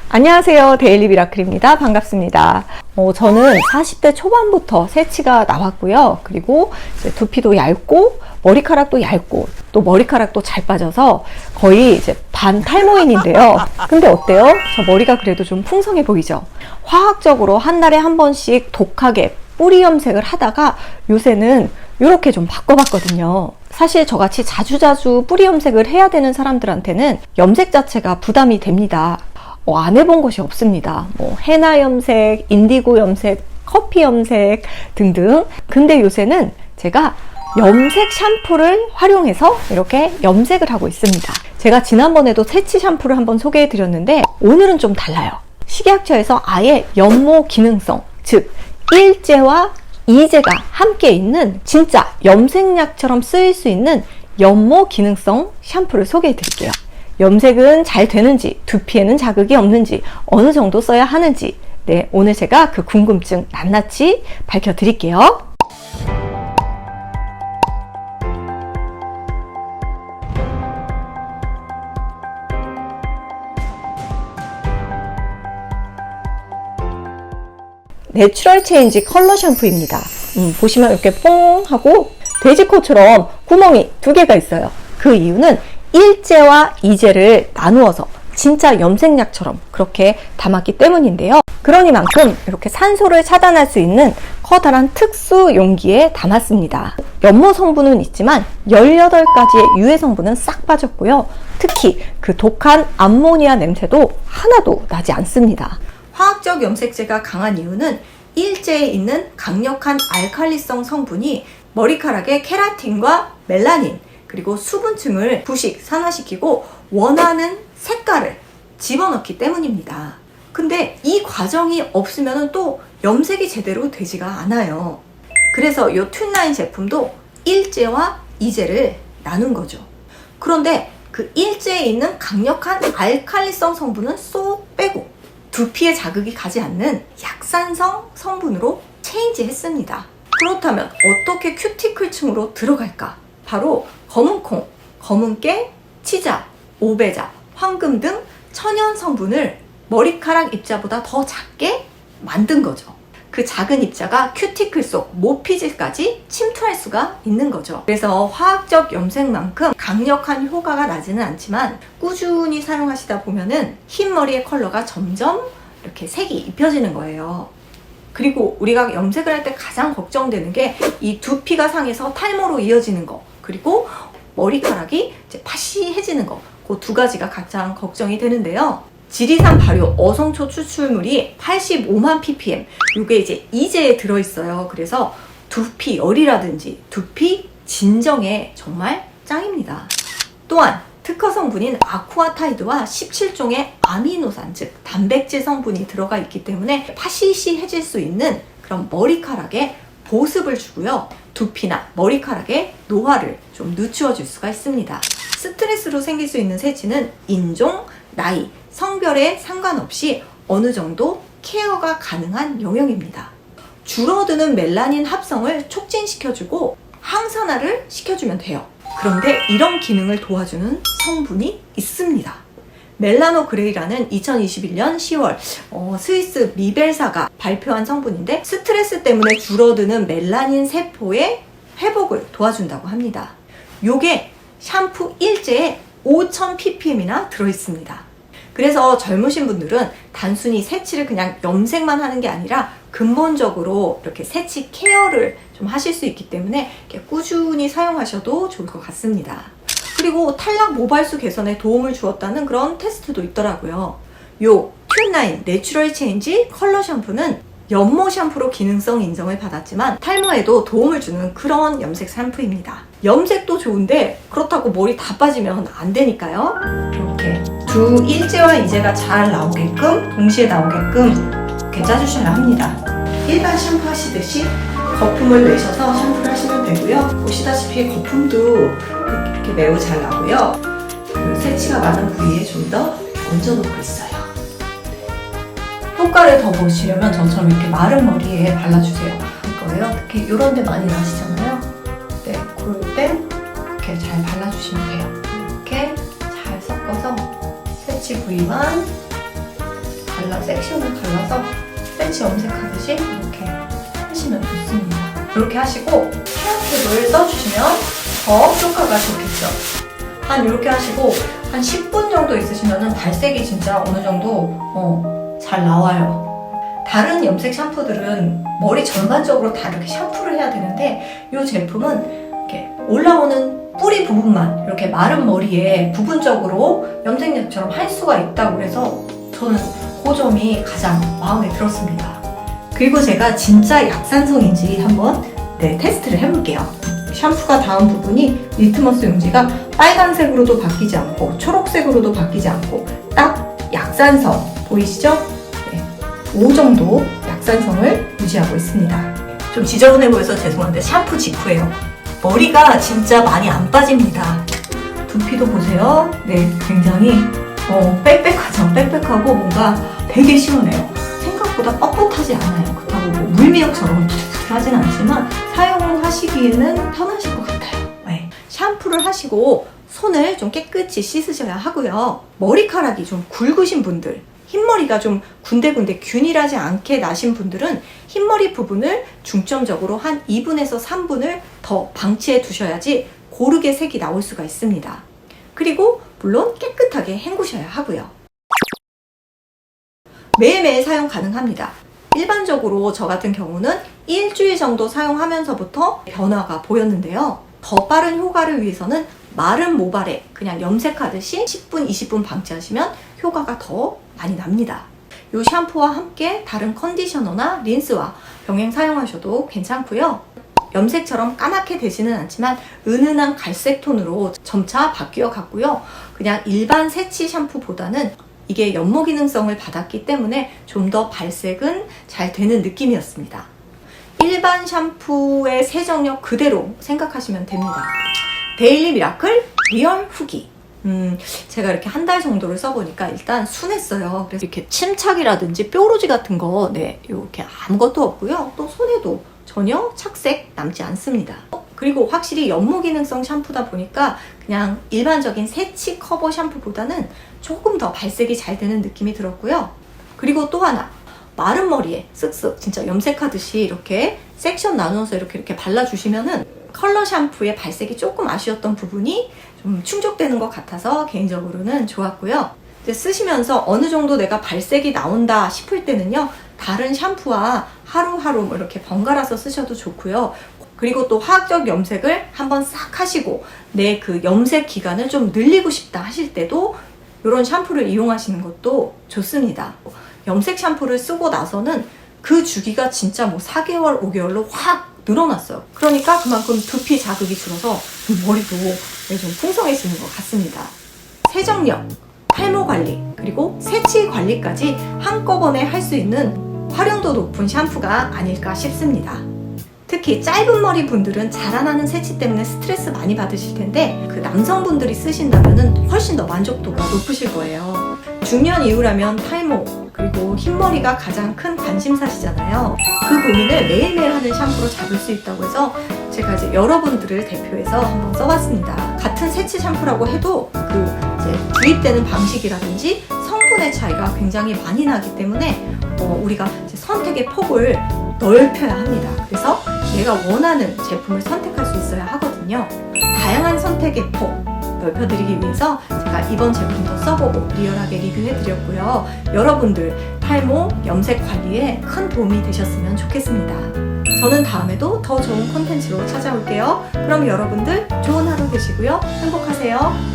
안녕하세요. 데일리 미라클입니다. 반갑습니다. 저는 40대 초반부터 새치가 나왔고요. 그리고 이제 두피도 얇고 머리카락도 얇고 또 머리카락도 잘 빠져서 거의 이제 반 탈모인인데요. 근데 어때요? 저 머리가 그래도 좀 풍성해 보이죠? 화학적으로 한 달에 한 번씩 독하게 뿌리 염색을 하다가 요새는 이렇게 좀 바꿔봤거든요. 사실 저같이 자주자주 뿌리 염색을 해야 되는 사람들한테는 염색 자체가 부담이 됩니다. 안 해본 것이 없습니다. 헤나 염색, 인디고 염색, 커피 염색 등등. 근데 요새는 제가 염색 샴푸를 활용해서 이렇게 염색을 하고 있습니다. 제가 지난번에도 새치 샴푸를 한번 소개해 드렸는데 오늘은 좀 달라요. 식약처에서 아예 연모 기능성, 즉 일제와 이제가 함께 있는 진짜 염색약처럼 쓰일 수 있는 연모 기능성 샴푸를 소개해 드릴게요. 염색은 잘 되는지, 두피에는 자극이 없는지, 어느 정도 써야 하는지, 네, 오늘 제가 그 궁금증 낱낱이 밝혀드릴게요. 내추럴 체인지 컬러 샴푸입니다. 보시면 이렇게 뽕 하고 돼지코처럼 구멍이 2개가 있어요. 그 이유는 일제와 이제를 나누어서 진짜 염색약처럼 그렇게 담았기 때문인데요. 그러니만큼 이렇게 산소를 차단할 수 있는 커다란 특수 용기에 담았습니다. 연모 성분은 있지만 18가지의 유해 성분은 싹 빠졌고요. 특히 그 독한 암모니아 냄새도 하나도 나지 않습니다. 화학적 염색제가 강한 이유는 일제에 있는 강력한 알칼리성 성분이 머리카락의 케라틴과 멜라닌 그리고 수분층을 부식, 산화시키고 원하는 색깔을 집어넣기 때문입니다. 근데 이 과정이 없으면 또 염색이 제대로 되지가 않아요. 그래서 이 튠라인 제품도 일제와 이제를 나눈 거죠. 그런데 그 일제에 있는 강력한 알칼리성 성분은 쏙 빼고 두피에 자극이 가지 않는 약산성 성분으로 체인지했습니다. 그렇다면 어떻게 큐티클층으로 들어갈까? 바로 검은콩, 검은깨, 치자, 오배자, 황금 등 천연 성분을 머리카락 입자보다 더 작게 만든 거죠. 그 작은 입자가 큐티클 속 모피질까지 침투할 수가 있는 거죠. 그래서 화학적 염색만큼 강력한 효과가 나지는 않지만 꾸준히 사용하시다 보면은 흰 머리의 컬러가 점점 이렇게 색이 입혀지는 거예요. 그리고 우리가 염색을 할 때 가장 걱정되는 게 이 두피가 상해서 탈모로 이어지는 거, 그리고 머리카락이 이제 파시해지는 거, 그 2가지가 가장 걱정이 되는데요. 지리산 발효 어성초 추출물이 85만 ppm, 이게 이제 이제에 들어있어요. 그래서 두피 열이라든지 두피 진정에 정말 짱입니다. 또한 특허 성분인 아쿠아타이드와 17종의 아미노산, 즉 단백질 성분이 들어가 있기 때문에 파시시해질 수 있는 그런 머리카락에 보습을 주고요. 두피나 머리카락의 노화를 좀 늦추어 줄 수가 있습니다. 스트레스로 생길 수 있는 새치는 인종, 나이, 성별에 상관없이 어느 정도 케어가 가능한 영역입니다. 줄어드는 멜라닌 합성을 촉진시켜주고 항산화를 시켜주면 돼요. 그런데 이런 기능을 도와주는 성분이 있습니다. 멜라노그레이라는 2021년 10월 스위스 미벨사가 발표한 성분인데 스트레스 때문에 줄어드는 멜라닌 세포의 회복을 도와준다고 합니다. 요게 샴푸 일제에 5000ppm이나 들어있습니다. 그래서 젊으신 분들은 단순히 새치를 그냥 염색만 하는 게 아니라 근본적으로 이렇게 새치 케어를 좀 하실 수 있기 때문에 이렇게 꾸준히 사용하셔도 좋을 것 같습니다. 그리고 탈락 모발수 개선에 도움을 주었다는 그런 테스트도 있더라고요. 요 튠라인 내추럴 체인지 컬러 샴푸는 연모 샴푸로 기능성 인정을 받았지만 탈모에도 도움을 주는 그런 염색 샴푸입니다. 염색도 좋은데 그렇다고 머리 다 빠지면 안 되니까요. 이렇게 두 일제와 이제가 잘 나오게끔 동시에 나오게끔 이렇게 짜주셔야 합니다. 일반 샴푸 하시듯이 거품을 내셔서 샴푸를 하시면 되고요. 보시다시피 거품도 이렇게 매우 잘 나고요. 새치가 많은 부위에 좀 더 얹어놓고 있어요. 효과를 더 보시려면 저처럼 이렇게 마른 머리에 발라주세요. 거예요. 특히 이런 데 많이 나시잖아요. 네, 그럴 때 이렇게 잘 발라주시면 돼요. 이렇게 잘 섞어서 새치 부위만 섹션을 갈라서 패치 염색하듯이 이렇게 하시면 좋습니다. 이렇게 하시고 헤어캡을 써주시면 더 효과가 좋겠죠. 한 이렇게 하시고 한 10분 정도 있으시면 발색이 진짜 어느 정도 잘 나와요. 다른 염색 샴푸들은 머리 전반적으로 다 이렇게 샴푸를 해야 되는데 이 제품은 이렇게 올라오는 뿌리 부분만 이렇게 마른 머리에 부분적으로 염색약처럼 할 수가 있다고 해서 저는 그 점이 가장 마음에 들었습니다. 그리고 제가 진짜 약산성인지 한번 테스트를 해볼게요. 샴푸가 닿은 부분이 리트머스 용지가 빨간색으로도 바뀌지 않고 초록색으로도 바뀌지 않고 딱 약산성 보이시죠? 5 정도 약산성을 유지하고 있습니다. 좀 지저분해 보여서 죄송한데 샴푸 직후예요. 머리가 진짜 많이 안 빠집니다. 두피도 보세요. 네, 굉장히 빽빽하죠. 빽빽하고 뭔가 되게 시원해요. 생각보다 뻣뻣하지 않아요. 그렇다고 뭐 물미역처럼 부들부들하진 않지만 사용하시기에는 편하실 것 같아요. 네. 샴푸를 하시고 손을 좀 깨끗이 씻으셔야 하고요. 머리카락이 좀 굵으신 분들, 흰머리가 좀 군데군데 균일하지 않게 나신 분들은 흰머리 부분을 중점적으로 한 2분에서 3분을 더 방치해 두셔야지 고르게 색이 나올 수가 있습니다. 그리고 물론 깨끗하게 헹구셔야 하고요. 매일매일 사용 가능합니다. 일반적으로 저 같은 경우는 일주일 정도 사용하면서부터 변화가 보였는데요. 더 빠른 효과를 위해서는 마른 모발에 그냥 염색하듯이 10분, 20분 방치하시면 효과가 더 많이 납니다. 이 샴푸와 함께 다른 컨디셔너나 린스와 병행 사용하셔도 괜찮고요. 염색처럼 까맣게 되지는 않지만 은은한 갈색 톤으로 점차 바뀌어 갔고요. 그냥 일반 새치 샴푸보다는 이게 연모 기능성을 받았기 때문에 좀 더 발색은 잘 되는 느낌이었습니다. 일반 샴푸의 세정력 그대로 생각하시면 됩니다. 데일리 미라클 리얼 후기. 제가 이렇게 한 달 정도를 써보니까 일단 순했어요. 그래서 이렇게 침착이라든지 뾰루지 같은 거, 이렇게 아무것도 없고요. 또 손에도 전혀 착색 남지 않습니다. 그리고 확실히 연모 기능성 샴푸다 보니까 그냥 일반적인 새치 커버 샴푸보다는 조금 더 발색이 잘 되는 느낌이 들었고요. 그리고 또 하나, 마른 머리에 쓱쓱 진짜 염색하듯이 이렇게 섹션 나누어서 이렇게 발라주시면은 컬러 샴푸의 발색이 조금 아쉬웠던 부분이 좀 충족되는 것 같아서 개인적으로는 좋았고요. 이제 쓰시면서 어느 정도 내가 발색이 나온다 싶을 때는요, 다른 샴푸와 하루하루 뭐 이렇게 번갈아서 쓰셔도 좋고요. 그리고 또 화학적 염색을 한번 싹 하시고 내 그 염색 기간을 좀 늘리고 싶다 하실 때도 이런 샴푸를 이용하시는 것도 좋습니다. 염색 샴푸를 쓰고 나서는 그 주기가 진짜 뭐 4개월, 5개월로 확 늘어났어요. 그러니까 그만큼 두피 자극이 줄어서 머리도 좀 풍성해지는 것 같습니다. 세정력, 탈모 관리, 그리고 세치 관리까지 한꺼번에 할 수 있는 활용도 높은 샴푸가 아닐까 싶습니다. 특히 짧은 머리 분들은 자라나는 세치 때문에 스트레스 많이 받으실 텐데 그 남성분들이 쓰신다면 훨씬 더 만족도가 높으실 거예요. 중년 이후라면 탈모, 그리고 흰머리가 가장 큰 관심사시잖아요. 그 고민을 매일매일 하는 샴푸로 잡을 수 있다고 해서 제가 이제 여러분들을 대표해서 한번 써봤습니다. 같은 세치 샴푸라고 해도 이제 주입되는 방식이라든지 성분의 차이가 굉장히 많이 나기 때문에 우리가 이제 선택의 폭을 넓혀야 합니다. 그래서 내가 원하는 제품을 선택할 수 있어야 하거든요. 다양한 선택의 폭 넓혀드리기 위해서 제가 이번 제품도 써보고 리얼하게 리뷰해드렸고요. 여러분들 탈모, 염색 관리에 큰 도움이 되셨으면 좋겠습니다. 저는 다음에도 더 좋은 콘텐츠로 찾아올게요. 그럼 여러분들 좋은 하루 되시고요. 행복하세요.